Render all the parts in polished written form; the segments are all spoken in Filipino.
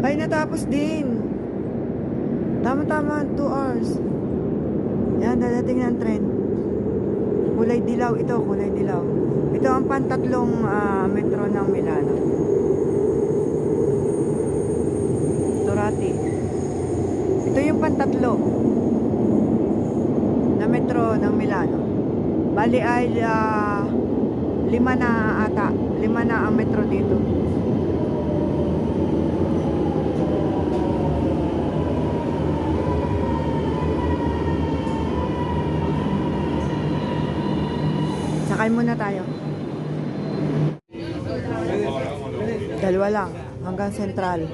Ay, natapos din. Tama-tama, 2 hours. Yan, dadating ng tren. Kulay dilaw ito, kulay dilaw. Ito ang pantatlong metro ng Milano. Turati. Ito yung pantatlo na metro ng Milano. Bali ay 5 na ata. 5 na ang metro dito. Sakay muna tayo. Dalawa lang hanggang Sentral.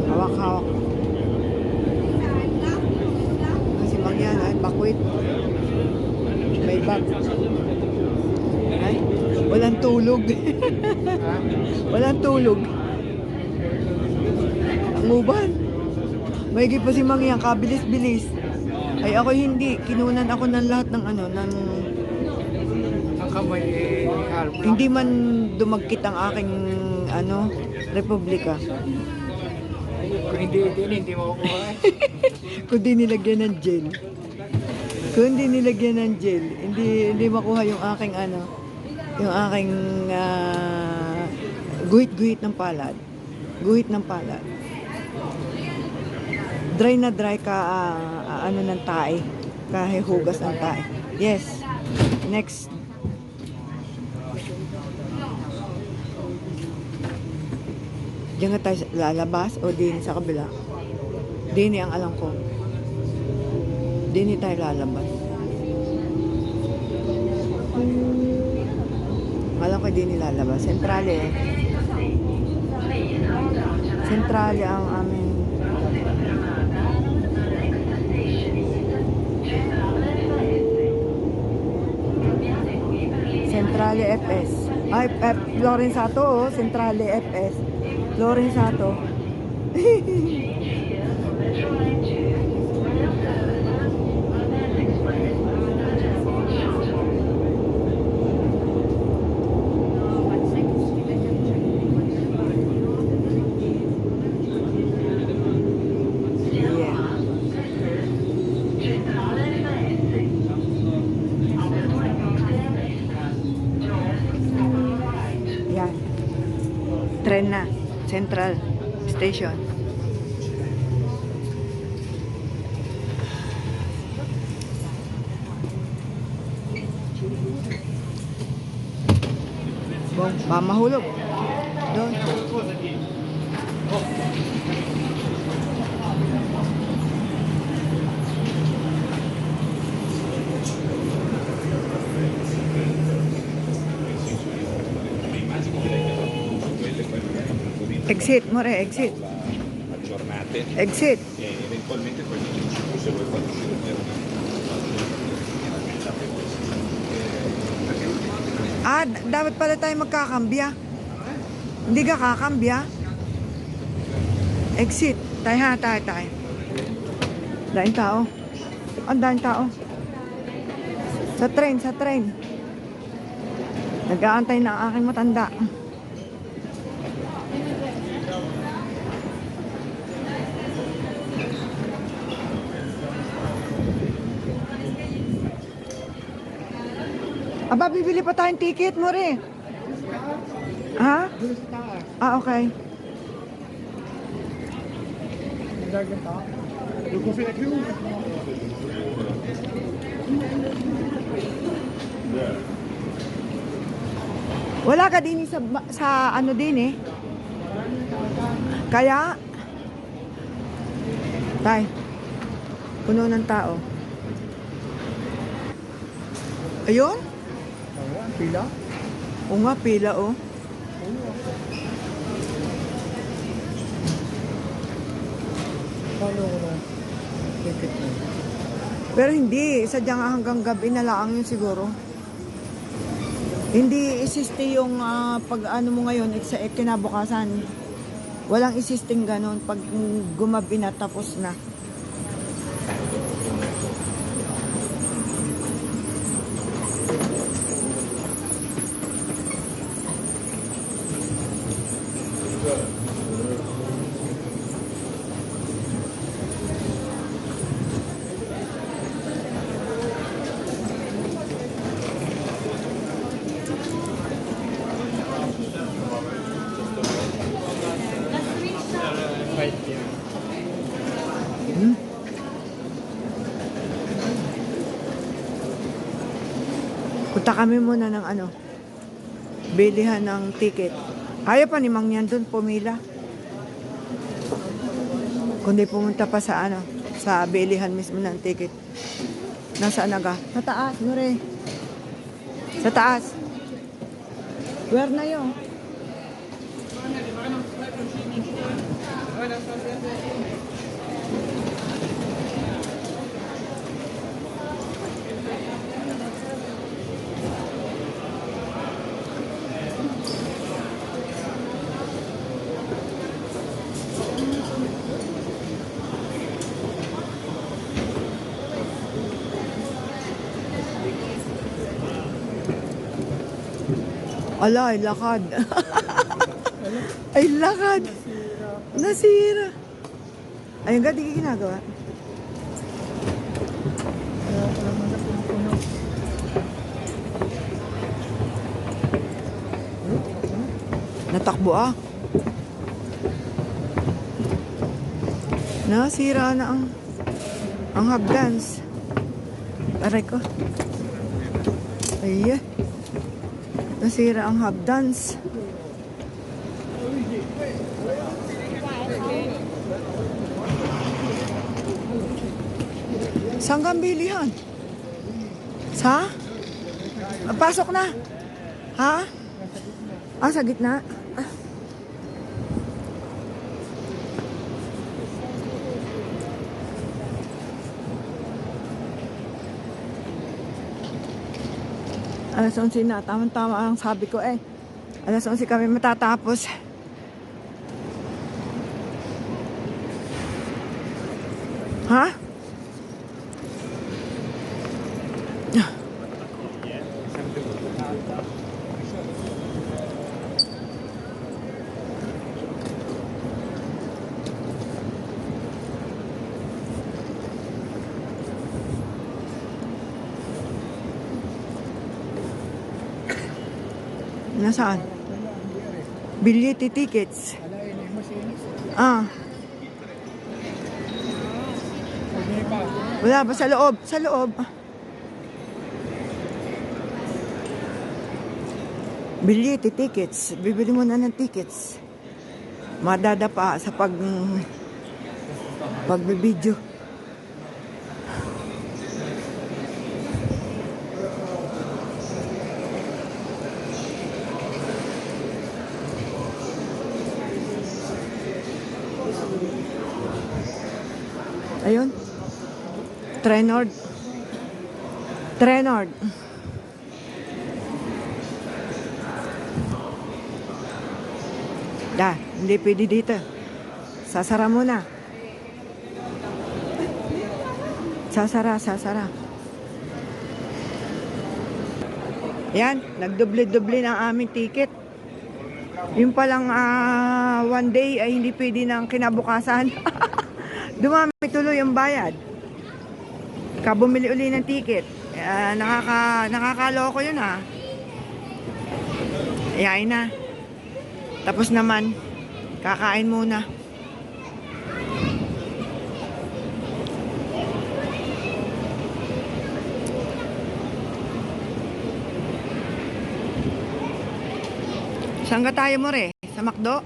Hawak-hawak. Kasi mangyan ay bakwit. May bag. Ay, walang tulog. Walang tulog. Ang uban. Maigi pa si Mangyang, kabilis-bilis. Ay ako hindi, kinunan ako ng lahat ng ano, ng Ang kamay hindi man dumagkit ang aking ano, republika. kung hindi makukuha. Kundi nilagyan ng gel. Kundi nilagyan ng gel, hindi makuha yung aking ano, yung aking guhit-guhit ng palad. Guhit ng palad. Dry na dry ka ano ng tae, kahihugas ng tae. Yes. Next. Diyan nga tayo lalabas o din sa kabila? Dini ang alam ko. Dini tayo lalabas. Alam ko dini lalabas. Sentrale eh. Sentrale ang aming Sentrale FS. Ay, Lorenzato oh. Sentrale FS. Lorenzato. Yan. Tren na. Central Station. Bong, mahulog. Doon. Exit, more, exit. Aggiornate Exit. e eventualmente poi mi dici tu se vuoi fare uscire Dapat pala tayo magkakambya. Hindi ka kakambya. Exit. Tayo. Daing tao. Ang daing tao. Sa train. Nag-aantay na ang aking matanda. Aba, bibili pa tayong ticket, more. Ha? Okay. Wala ka din sa ano din eh. Kaya tay, puno ng tao. Ayun? Pila? Oo nga, pila oh. Paano ko na? Ticket mo. Pero hindi, sadyang hanggang gabi na lang yun siguro. Hindi isiste yung pag ano mo ngayon, sa kinabukasan. Walang isisting ganun pag gumabi na tapos na. Punta kami muna ng ano, bilihan ng ticket. Ayaw pa ni Mang yan dun, pumila. Kundi pumunta pa sa ano, sa bilihan mismo ng ticket. Nasaan na ka? Sa taas, Nure. Sa taas. Where na yun? Ala, ay lakad. Ay lakad. Nasira. Ayun ka, di ka ginagawa. Natakbo ah. Nasira na ang hagdans. Aray ko. Ay, nasira ang hagdans. Saan kang bilihan? Sa? Pasok na. Ha? Ah, sa gitna? Ah. Alas 11 na. Tama-tama ang sabi ko eh. Alas 11 kami matatapos. Ha? Nasaan? Bilyete tickets. Ah. Wala ba sa loob? Sa loob. Bilyete tickets. Bibili mo na ng tickets. Madadapa sa pagbibideo. Ayun. Trenord. Trenord. Hindi pwede dito. Sasara muna. Sasara. Yan, nagdoble-doble ng aming ticket. Yung palang one day ay hindi pwede ng kinabukasan. Dumami tuloy ang bayad. Kabumili uli ng ticket. Nakakaloko yun ha. Ayain na. Tapos naman, kakain muna. Saan ka tayo mo re? Sa McDo?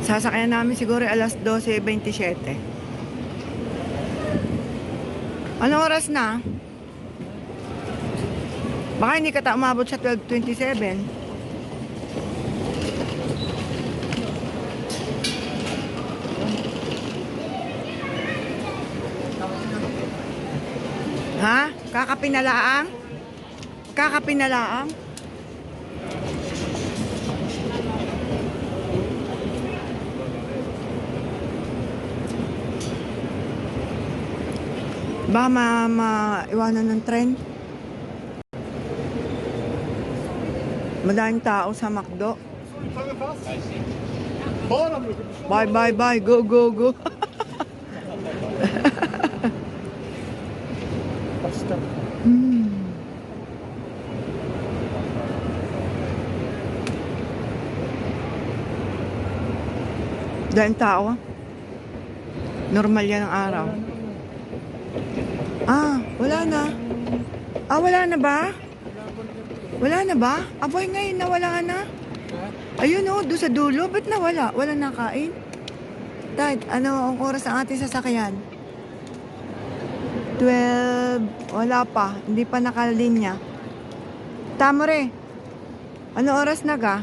Sasakyan namin siguro alas 12:27. Anong oras na? Baka hindi ka umabot sa 12:27. Ha? Kakapinalaang? Kakapinalaang? Baka maiwanan ng tren. Madaming tao sa McDo. Bye, bye, bye. Go, go, go. Basta. Daming tao. Normal yan ang araw. Wala na. Wala na ba? Wala na ba? Aboy, ngayon nawala na. Ayun doon sa dulo. Ba't nawala? Wala na kain? Dad, ano ang oras ang ating sasakyan? 12. Wala pa. Hindi pa nakalinya. Tamore. Ano oras na ga?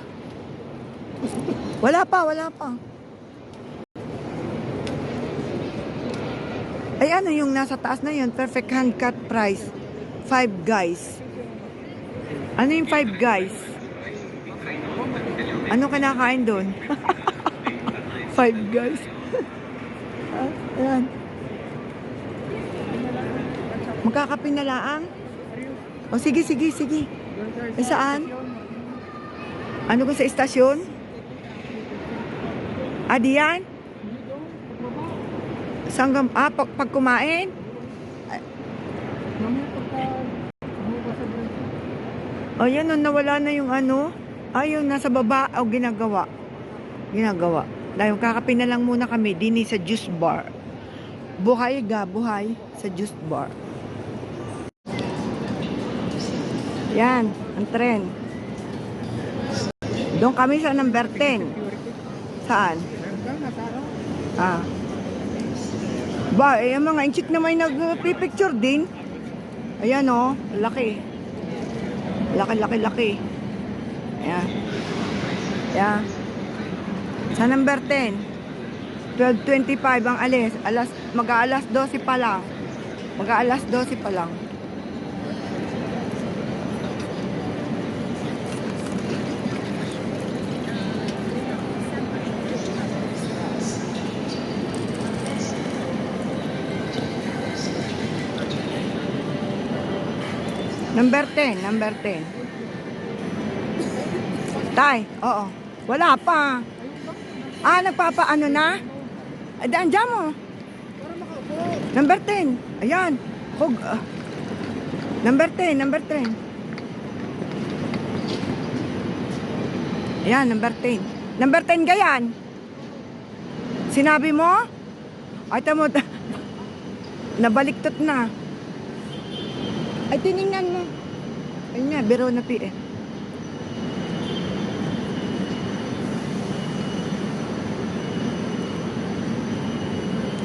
Wala pa, wala pa. Ay, ano yung nasa taas na yun? Perfect hand cut price. 5 guys. Ano yung 5 guys? Ano kinakain doon? 5 guys. Ayan. Magkakapinalaang? O sige, sige, sige. Ay, saan? Ano ko sa istasyon? Diyan? Saan pag kumain? O yan, nawala na yung ano. Yung nasa baba. O ginagawa. Ginagawa. Dahil kakapin na lang muna kami dini sa juice bar. Buhay buhay sa juice bar. Yan, ang tren. Doon kami sa number 10. Saan? Ba, yung mga inchik na may nagpipicture din. Ayan laki. Laki. Ayan. Ayan. Sa number 10. 12:25 ang alis. Mag-aalas 12 pa lang. Mag-aalas 12 pa lang. Number 10, number 10. Tay, oo. Wala pa. Nagpapaano na? Daan dyan mo. Number 10. Ayan. Number 10, number 10. Ayan, number 10. Number 10 gayan. Sinabi mo? Ay, tamo. Nabaliktot na. Ay, tinignan mo. Ayun nga, biro na pi eh.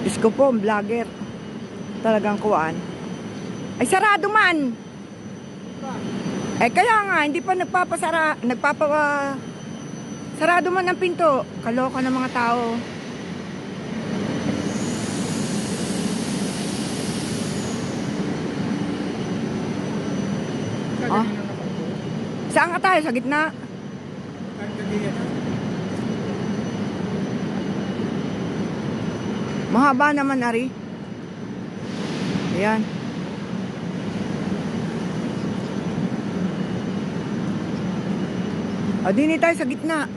Diyos ko po, vlogger. Talagang kuwaan. Ay, sarado man! Kaya nga, hindi pa sarado man ang pinto. Kaloka ng mga tao. Saan ka tayo? Sa gitna? Mahaba naman, Ari. Ayan. Dini tayo sa gitna.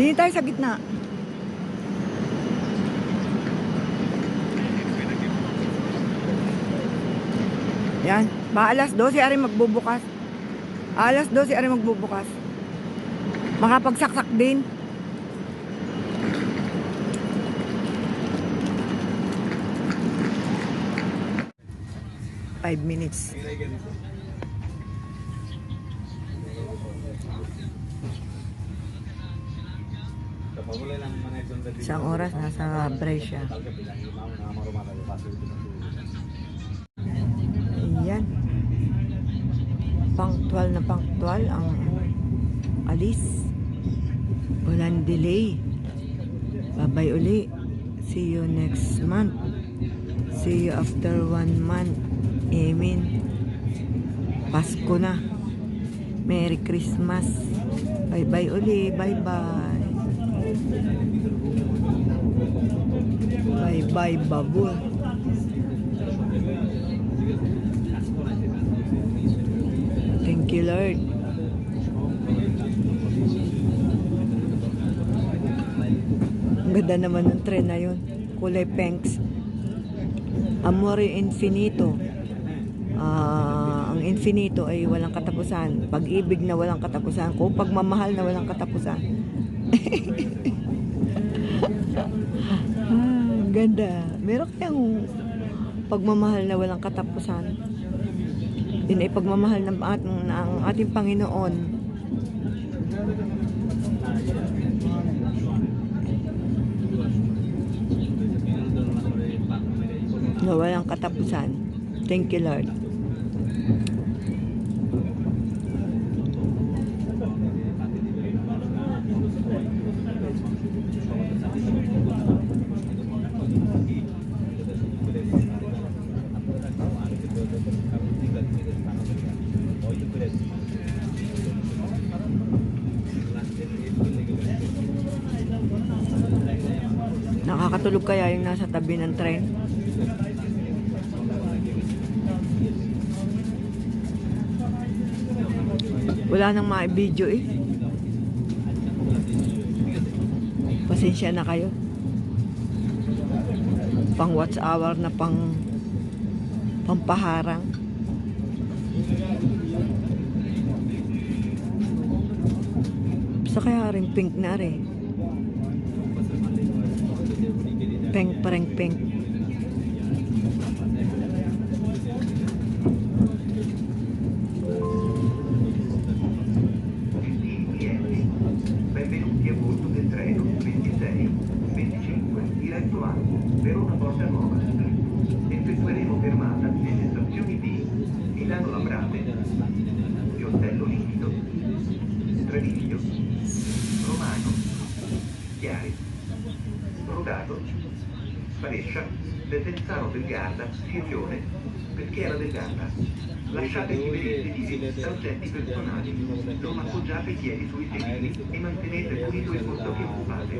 Dini tayo sa gitna. Yan. Alas 12 ari magbubukas. Alas 12 ari magbubukas. Makapagsaksak din. Five minutes. Isang oras nasa Brescia. Ayan. punctual na punctual ang alis. Walang delay. Bye-bye uli. See you next month. See you after 1 month. Amen. Pasko na. Merry Christmas. Bye-bye uli. Bye-bye. Bye-bye, babul. Thank you, Lord. Ang ganda naman ng tren na yun. Kulay pinks. Amore Infinito. Ang infinito ay walang katapusan. Pag-ibig na walang katapusan. Kung pagmamahal na walang katapusan. Ganda. Meron kayang pagmamahal na walang katapusan. Yun ay pagmamahal ng ating Panginoon. Na walang katapusan. Thank you, Lord. Nakakatulog kaya yung nasa tabi ng tren? Wala nang ma-video eh. Pasensya na kayo. Pang watch hour na pampaharang. Sa kaya rin pink na rin. Pink parang pink. Benvenuti a bordo del treno 26-25 diretto a Verona Porta Nuova. Effettueremo fermata nelle stazioni di Milano Lambrate, Pioltello Liquido, Treviglio, Romano, Chiari, Rodato, Brescia, Desenzano del Garda, Sirione, Peschiera del Garda. Lasciate liberi i sedili da oggetti personali. Non appoggiate i piedi sui sedili e mantenete pulito il posto che occupate.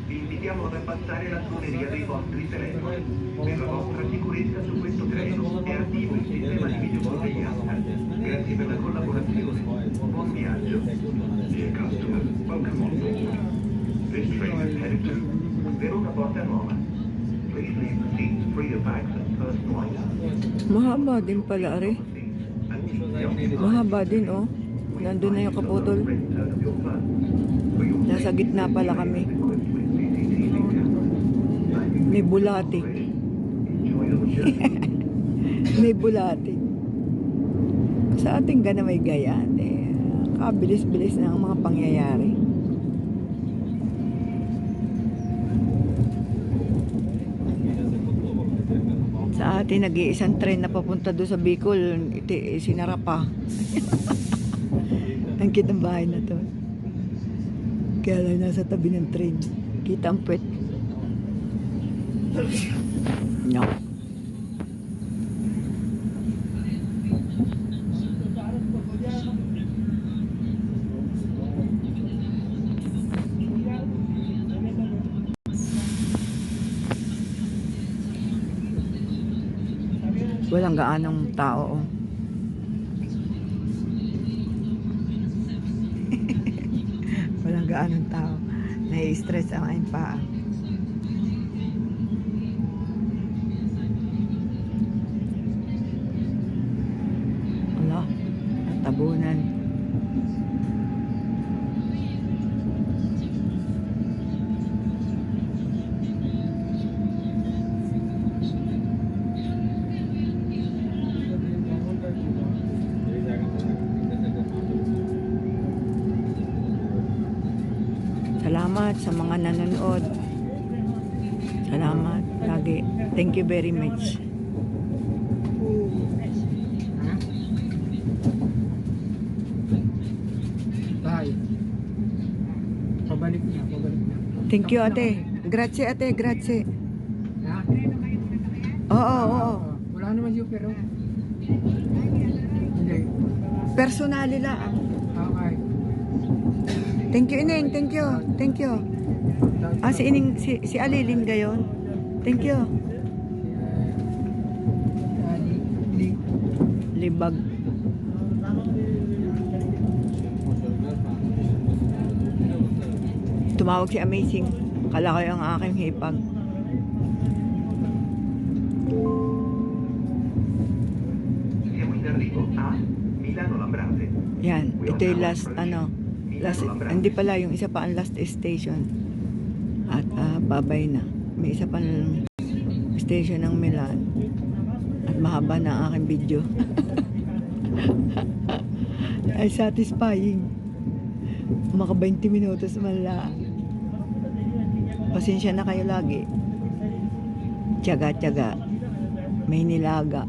Vi invitiamo ad abbassare la suoneria dei vostri telefoni. Per la vostra sicurezza su questo treno è attivo il sistema di videosorveglianza. Grazie per la collaborazione. Buon viaggio. Dear customers, welcome on board. This train is headed to Verona Porta Nuova. Please leave the seats free of bags and personal items. Mahaba din pala rin. Mahaba din oh. Nandun na yung kaputol. Nasa gitna pala kami. May bulati. May bulati. Sa ating gana may gayaan eh. Kabilis-bilis na ang mga pangyayari. Sa atin, nag-iisang tren na papunta doon sa Bicol, sinara pa. Ang kitang bahay na to. Kaya lang nasa tabi ng tren. Kita ang puwet. No. Walang gaanong tao. Walang gaanong tao. Nai-stress ang aking paa. Ala, tabunan. Salamat sa mga nanonood. Salamat lagi. Thank you very much. Thank you, ate. Grazie, ate. Grazie. Ha? Oo. Wala naman yung pero. Hindi. Personali lang. Okay. Thank you, Ineng. Thank you. Thank you. Si Ineng, si Alilin gayon. Thank you. Libag. Tumawag si Amazing. Kala ko yung aking hipag. Siamo in arrivo a Milano Lambrate. Yan. Ito yung last, hindi pala, yung isa pa ang last station. At babay na. May isa pa station ng Milan. At mahaba na ang aking video. Ay satisfying. Maka 20 minutos man lang. Pasensya na kayo lagi. Tiyaga-tiyaga. May nilaga.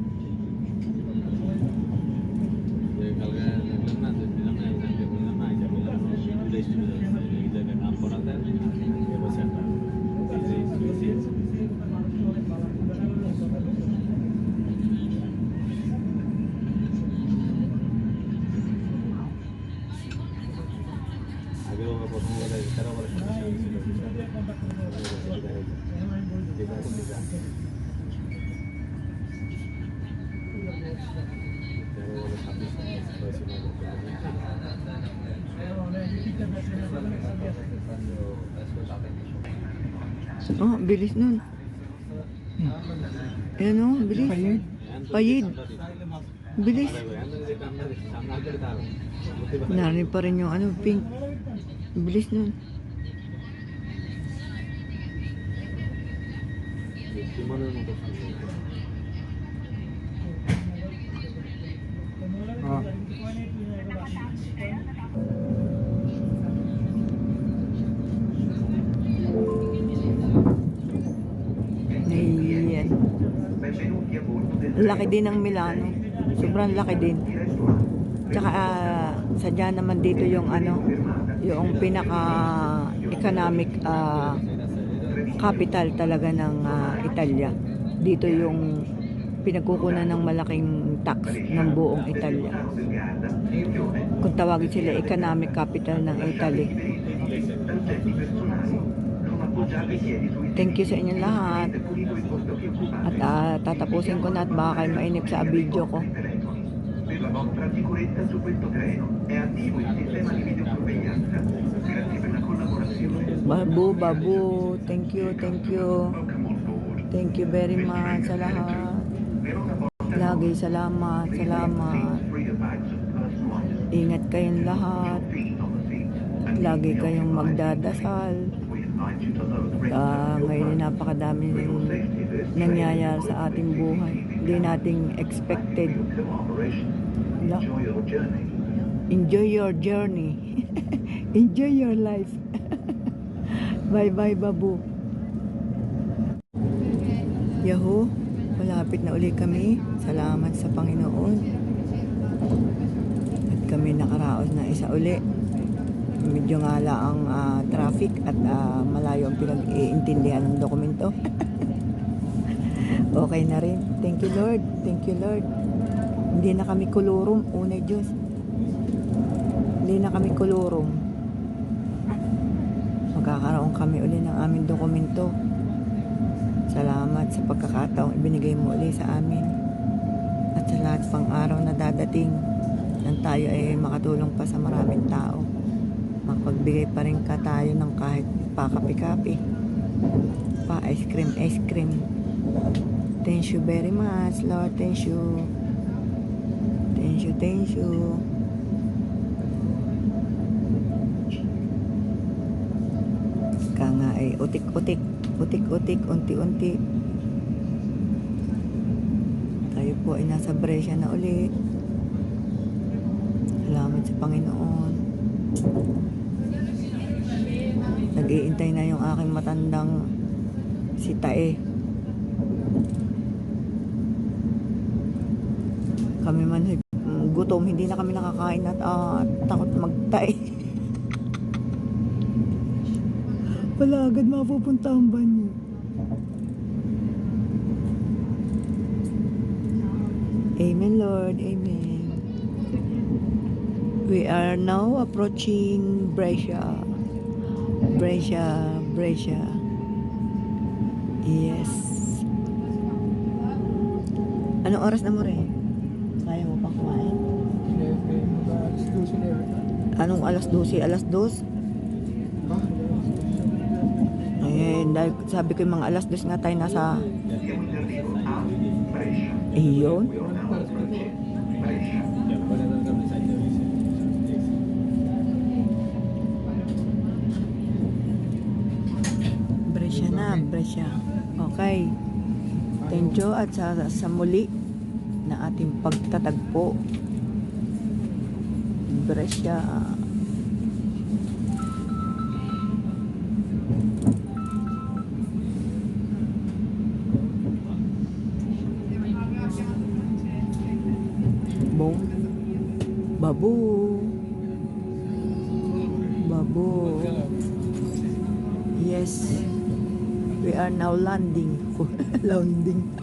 Oh, bilis nun. Ayan o, bilis. Payid. Bilis. Narinig pa rin yung pink. Bilis nun. Oh. Ayan. Benvenuti a bordo del Laki din ng Milano. Sobrang laki din. Tsaka sadya naman dito yung yung pinaka economic capital talaga ng Italia. Dito yung pinagkukunan ng malaking tax ng buong Italia. Kung tawagin sila economic capital ng Italy. Thank you sa inyong lahat. At tatapusin ko na at baka kayo mainip sa video ko. Per la vostra sicurezza su questo treno è attivo il sistema di videosorveglianza. Grazie per la collaborazione. Babu, thank you. Thank you very much sa lahat. Lagi salamat. Ingat kayong lahat. Lagi kayong magdadasal. Ngayon napakadami nangyayari sa ating buhay. Hindi nating expected. Enjoy your journey. Enjoy your life. Bye babu. Yahoo, malapit na uli kami. Salamat sa Panginoon. At kami nakaraos na isa uli. Medyo nga ang traffic at malayo ang pinag-iintindihan ng dokumento. Okay na rin. Thank you Lord. Hindi na kami kulurum. Unay Diyos. Hindi na kami kulurum. Magkakaroon kami uli ng aming dokumento. Salamat sa pagkakataong ibinigay mo uli sa amin. At sa lahat pang araw na dadating nang tayo ay makatulong pa sa maraming tao. Makapagbigay pa rin ka tayo ng kahit pa-kapi-kapi. Pa-ice cream. Thank you very much, Lord. Thank you. Ka nga ay utik-utik, unti-unti. Tayo po ay nasa Brescia na ulit. Salamat sa Panginoon. Nag-iintay na yung aking matandang si Tae. Kami man gutom, hindi na kami nakakain at takot magtae. Wala agad mapupunta ang banyo. Amen, Lord. Amen. We are now approaching Brescia. Brescia. Yes. Anong oras na mo rin? Kaya mo pa kumain? Anong alas 12? Alas 2? Ayan, dahil sabi ko yung mga alas 2 nga tayo nasa... Siamo in arrivo a Brescia. Iyon. We are now approaching Brescia. Brescia na, Brescia. Okay. Thank you at sa muli na ating pagtatagpo. Brescia. Bong. Babu. Yes. We are now landing. Landing.